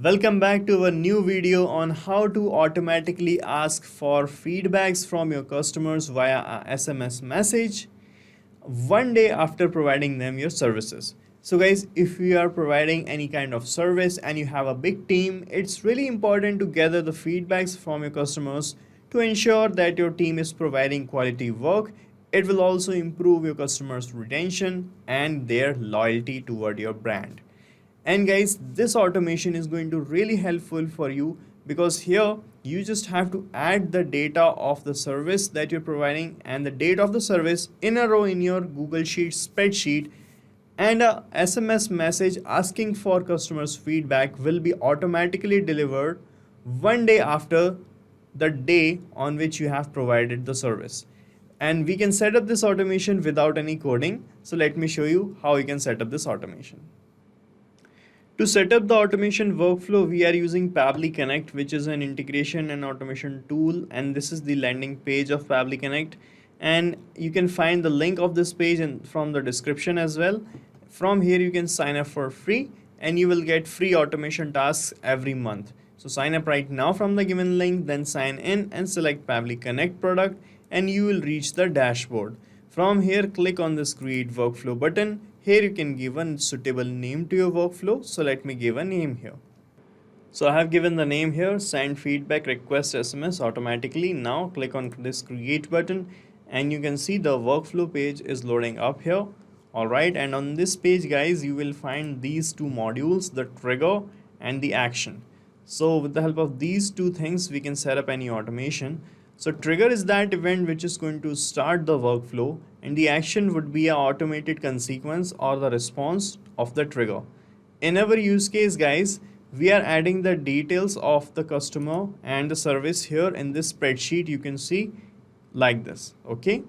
Welcome back to a new video on how to automatically ask for feedbacks from your customers via a SMS message one day after providing them your services. So guys, if you are providing any kind of service and you have a big team, it's really important to gather the feedbacks from your customers to ensure that your team is providing quality work. It will also improve your customers' retention and their loyalty toward your brand. And guys, this automation is going to really helpful for you because here you just have to add the data of the service that you're providing and the date of the service in a row in your Google Sheet spreadsheet, and a SMS message asking for customers feedback will be automatically delivered one day after the day on which you have provided the service. And we can set up this automation without any coding. So let me show you how you can set up this automation. To set up the automation workflow, we are using Pabbly Connect, which is an integration and automation tool, and this is the landing page of Pabbly Connect. And you can find the link of this page from the description as well. From here, you can sign up for free and you will get free automation tasks every month. So sign up right now from the given link, then sign in and select Pabbly Connect product and you will reach the dashboard. From here, click on this create workflow button. Here you can give a suitable name to your workflow. So let me give a name here. So I have given the name here, send feedback request SMS automatically. Now click on this create button and you can see the workflow page is loading up here. Alright, and on this page guys, you will find these two modules, the trigger and the action. So with the help of these two things, we can set up any automation. So trigger is that event which is going to start the workflow, and the action would be an automated consequence or the response of the trigger. In our use case guys, we are adding the details of the customer and the service here in this spreadsheet. You can see like this, okay?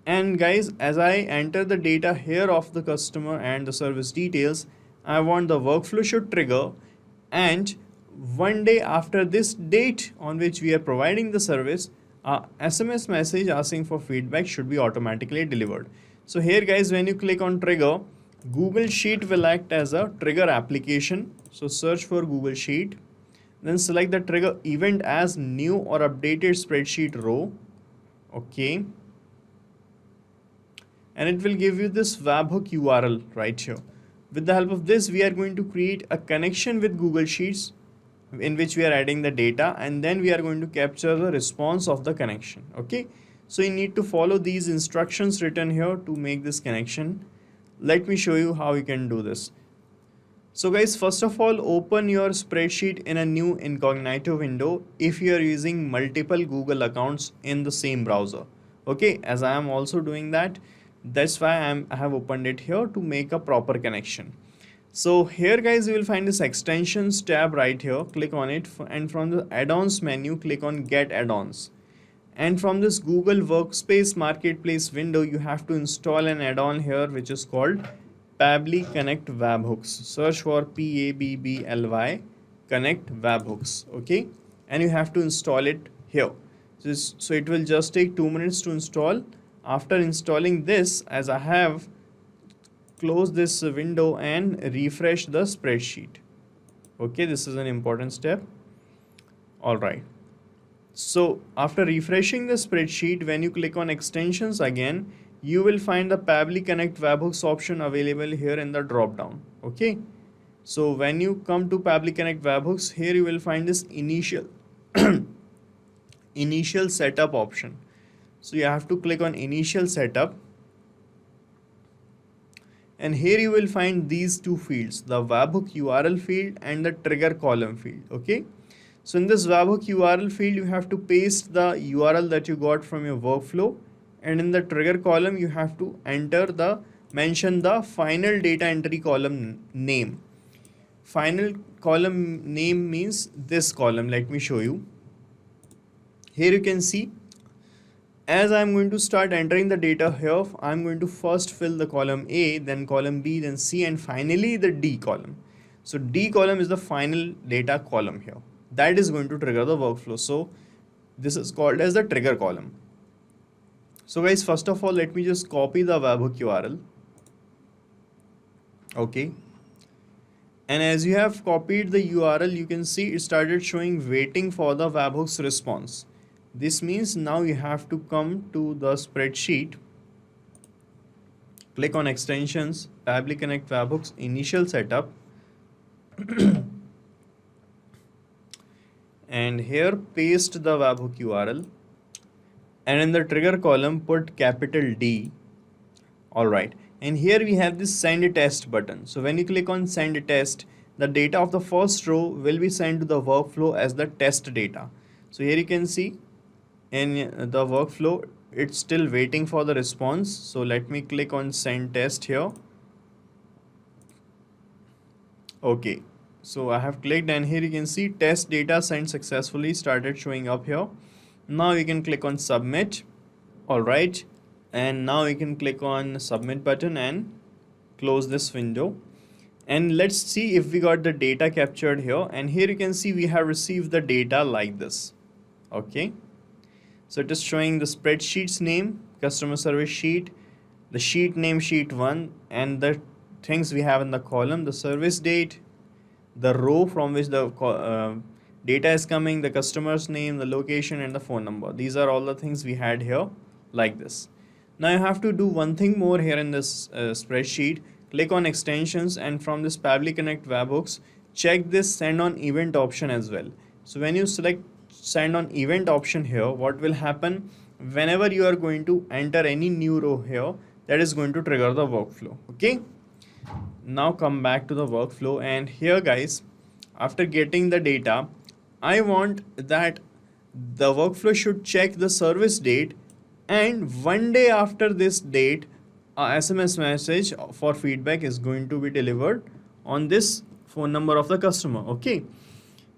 And guys, as I enter the data here of the customer and the service details, I want the workflow should trigger, and one day after this date on which we are providing the service, a SMS message asking for feedback should be automatically delivered. So here guys, when you click on trigger, Google Sheet will act as a trigger application. So search for Google Sheet, then select the trigger event as new or updated spreadsheet row, okay? And it will give you this webhook URL right here. With the help of this, we are going to create a connection with Google Sheets in which we are adding the data, and then we are going to capture the response of the connection, okay? So you need to follow these instructions written here to make this connection. Let me show you how you can do this. So guys, first of all, open your spreadsheet in a new incognito window if you are using multiple Google accounts in the same browser, okay? As I am also doing that, that's why I have opened it here to make a proper connection. So here guys, you will find this extensions tab right here. Click on it, and from the add-ons menu, click on get add-ons. And from this Google Workspace Marketplace window, you have to install an add-on here which is called Pabbly Connect Webhooks. Search for Pabbly Connect Webhooks, okay? And you have to install it here. So it will just take 2 minutes to install. After installing this, as I have, close this window and refresh the spreadsheet. Okay, this is an important step. All right. So after refreshing the spreadsheet, when you click on extensions again, you will find the Pabbly Connect Webhooks option available here in the drop down. Okay. So when you come to Pabbly Connect Webhooks, here you will find this initial initial setup option. So you have to click on initial setup. And here you will find these two fields, the webhook URL field and the trigger column field, okay? So in this webhook URL field, you have to paste the URL that you got from your workflow, and in the trigger column, you have to mention the final data entry column name. Final column name means this column. Let me show you. Here you can see, as I'm going to start entering the data here, I'm going to first fill the column A, then column B, then C, and finally the D column. So D column is the final data column here. That is going to trigger the workflow. So this is called as the trigger column. So guys, first of all, let me just copy the webhook URL. Okay. And as you have copied the URL, you can see it started showing waiting for the webhooks response. This means now you have to come to the spreadsheet, click on extensions, Pabbly Connect webhooks initial setup, and here paste the webhook URL, and in the trigger column put capital D. Alright, and here we have this send test button. So when you click on send test, the data of the first row will be sent to the workflow as the test data. So here you can see in the workflow it's still waiting for the response. So let me click on send test here. Okay, so I have clicked, and here you can see test data sent successfully started showing up here. Now you can click on submit. Alright, and now you can click on submit button and close this window, and let's see if we got the data captured here. And here you can see we have received the data like this. Okay, so it is showing the spreadsheet's name, customer service sheet, the sheet name sheet 1, and the things we have in the column, the service date, the row from which the data is coming, the customer's name, the location, and the phone number. These are all the things we had here like this. Now you have to do one thing more here in this spreadsheet. Click on extensions, and from this Pabbly Connect webhooks, check this send on event option as well. So when you select send on event option here, what will happen whenever you are going to enter any new row here, that is going to trigger the workflow. Okay, now come back to the workflow, and here guys, after getting the data, I want that the workflow should check the service date, and one day after this date a SMS message for feedback is going to be delivered on this phone number of the customer. Okay,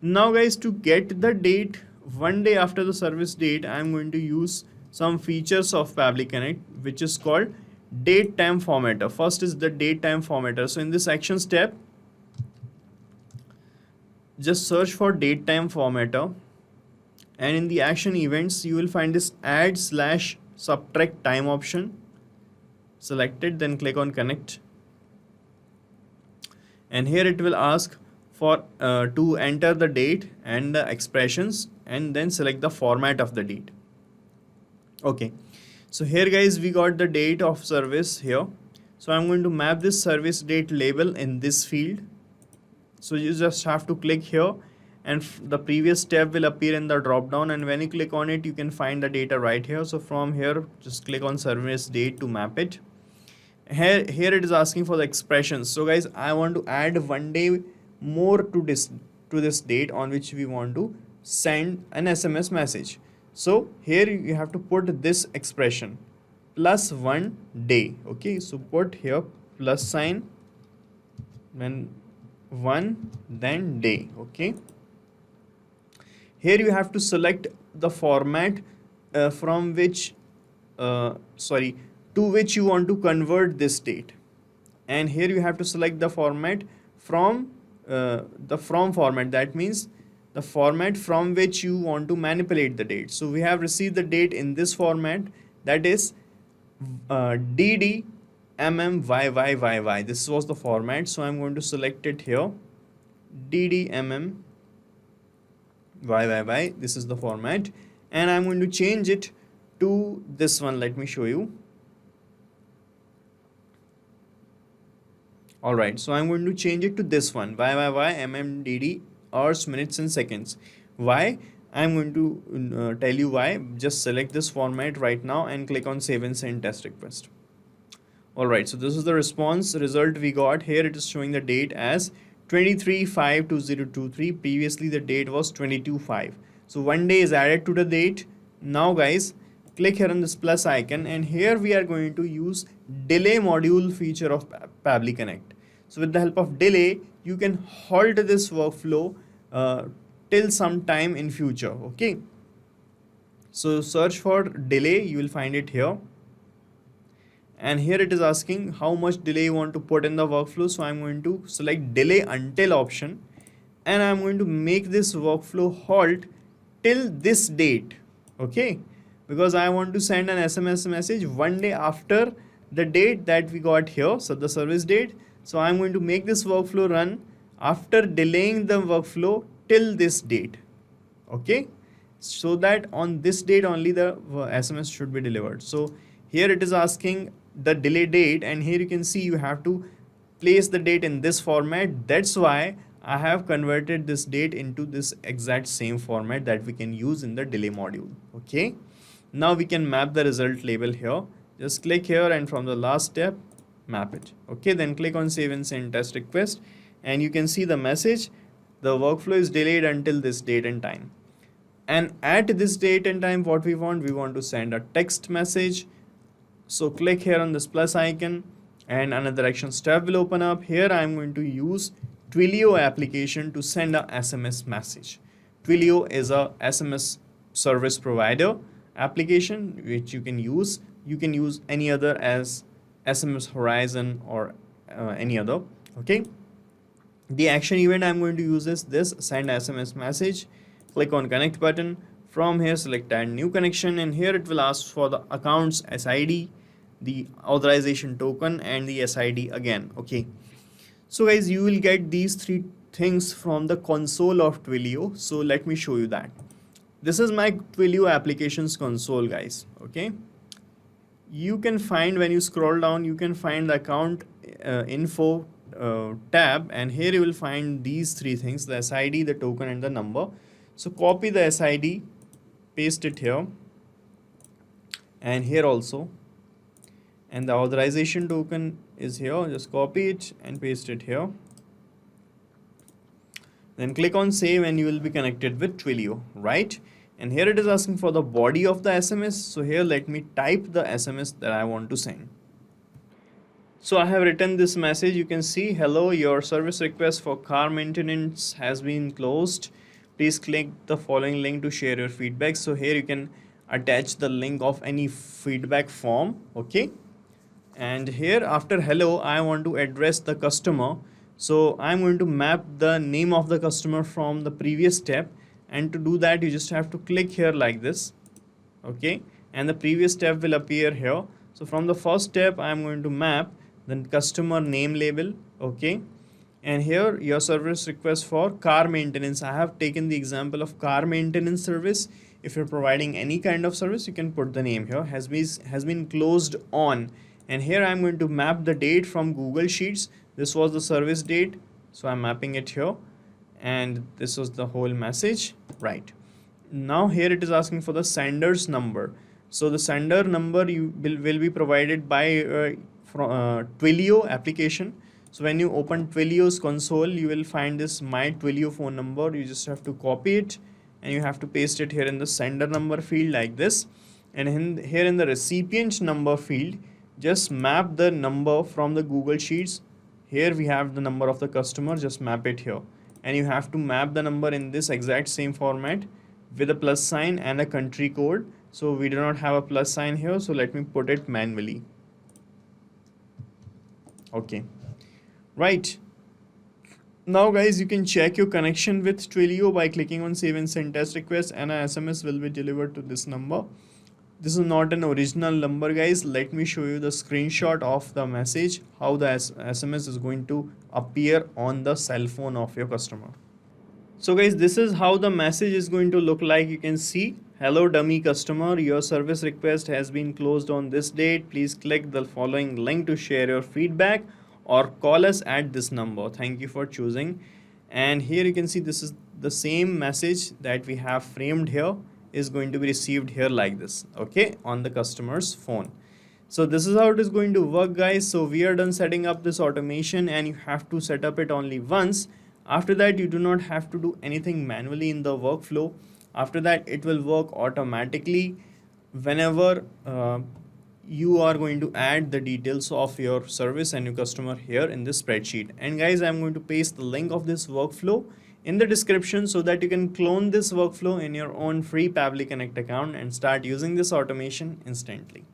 now guys, to get the date one day after the service date, I am going to use some features of Pabbly Connect, which is called date time formatter. First is the date time formatter. So in this actions tab, just search for date time formatter, and in the action events you will find this add/subtract time option. Select it, then click on connect, and here it will ask for to enter the date and the expressions, and then select the format of the date. Okay, so here guys, we got the date of service here. So I'm going to map this service date label in this field. So you just have to click here, and the previous tab will appear in the drop down, and when you click on it you can find the data right here. So from here just click on service date to map it. Here it is asking for the expressions. So guys, I want to add one day more to this date on which we want to send an SMS message. So here you have to put this expression plus 1 day. Okay, so put here plus sign, then 1, then day. Okay, here you have to select the format from which to which you want to convert this date, and here you have to select the format from the from format. That means the format from which you want to manipulate the date. So we have received the date in this format, that is DD YYYY. This was the format, so I'm going to select it here, DD YYY. This is the format, and I'm going to change it to this one. Let me show you. Alright, so I'm going to change it to this one, YYY hours, minutes and seconds. Why? I'm going to tell you why. Just select this format right now and click on save and send test request. Alright, so this is the response result we got. Here it is showing the date as 23/5/2023. Previously the date was 22/5. So one day is added to the date. Now guys, click here on this plus icon, and here we are going to use delay module feature of Pabbly Connect. So with the help of delay, you can halt this workflow till some time in future. Okay, so search for delay, you will find it here, and here it is asking how much delay you want to put in the workflow. So I'm going to select delay until option, and I'm going to make this workflow halt till this date. Okay, because I want to send an SMS message one day after the date that we got here, so the service date. So I'm going to make this workflow run after delaying the workflow till this date. Okay, so that on this date only the SMS should be delivered. So here it is asking the delay date, and here you can see you have to place the date in this format. That's why I have converted this date into this exact same format that we can use in the delay module. Okay, now we can map the result label here. Just click here, and from the last step map it. Okay, then click on save and send test request, and you can see the message, the workflow is delayed until this date and time. And at this date and time, what we want to send a text message. So click here on this plus icon, and another actions tab will open up. Here I am going to use Twilio application to send a SMS message. Twilio is a SMS service provider application which you can use. You can use any other as SMS Horizon or any other. Okay, the action event I'm going to use is this send SMS message. Click on connect button. From here select add new connection, and here it will ask for the account's SID, the authorization token, and the SID again. Okay, so guys, you will get these three things from the console of Twilio. So let me show you that. This is my Twilio applications console, guys. Okay, you can find, when you scroll down, you can find the account info tab, and here you will find these three things: the SID, the token, and the number. So copy the SID, paste it here, and here also, and the authorization token is here. Just copy it and paste it here. Then click on save, and you will be connected with Twilio, right? And here it is asking for the body of the SMS. So here let me type the SMS that I want to send. So I have written this message. You can see, hello, your service request for car maintenance has been closed. Please click the following link to share your feedback. So here you can attach the link of any feedback form. Okay, and here after hello I want to address the customer. So I'm going to map the name of the customer from the previous step, and to do that you just have to click here like this. Okay, and the previous step will appear here. So from the first step I'm going to map the customer name label. Okay, and here your service request for car maintenance. I have taken the example of car maintenance service. If you're providing any kind of service, you can put the name here, has been closed on. And here I'm going to map the date from Google Sheets. This was the service date, so I'm mapping it here, and this was the whole message. Right now here it is asking for the sender's number. So the sender number will be provided by Twilio application. So when you open Twilio's console, you will find this my Twilio phone number. You just have to copy it, and you have to paste it here in the sender number field like this. And here in the recipient number field, just map the number from the Google Sheets. Here we have the number of the customer, just map it here. And you have to map the number in this exact same format with a plus sign and a country code. So we do not have a plus sign here, so let me put it manually. Okay, right. Now guys, you can check your connection with Twilio by clicking on save and send test request, and an SMS will be delivered to this number. This is not an original number, guys. Let me show you the screenshot of the message, how the SMS is going to appear on the cell phone of your customer. So guys, this is how the message is going to look like. You can see, hello dummy customer, your service request has been closed on this date. Please click the following link to share your feedback, or call us at this number. Thank you for choosing. And here you can see this is the same message that we have framed here is going to be received here like this. Okay, on the customer's phone. So this is how it is going to work, guys. So we are done setting up this automation, and you have to set up it only once. After that, you do not have to do anything manually in the workflow. After that, it will work automatically whenever you are going to add the details of your service and your customer here in this spreadsheet. And guys, I'm going to paste the link of this workflow in the description so that you can clone this workflow in your own free Pabbly Connect account and start using this automation instantly.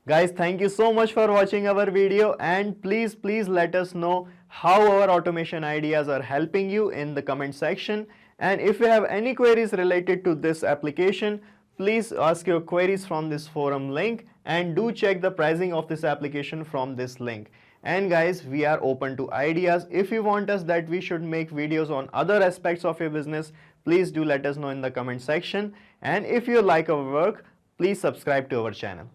Guys, thank you so much for watching our video, and please let us know how our automation ideas are helping you in the comment section. And if you have any queries related to this application, please ask your queries from this forum link, and do check the pricing of this application from this link. And guys, we are open to ideas. If you want us that we should make videos on other aspects of your business, please do let us know in the comment section. And if you like our work, please subscribe to our channel.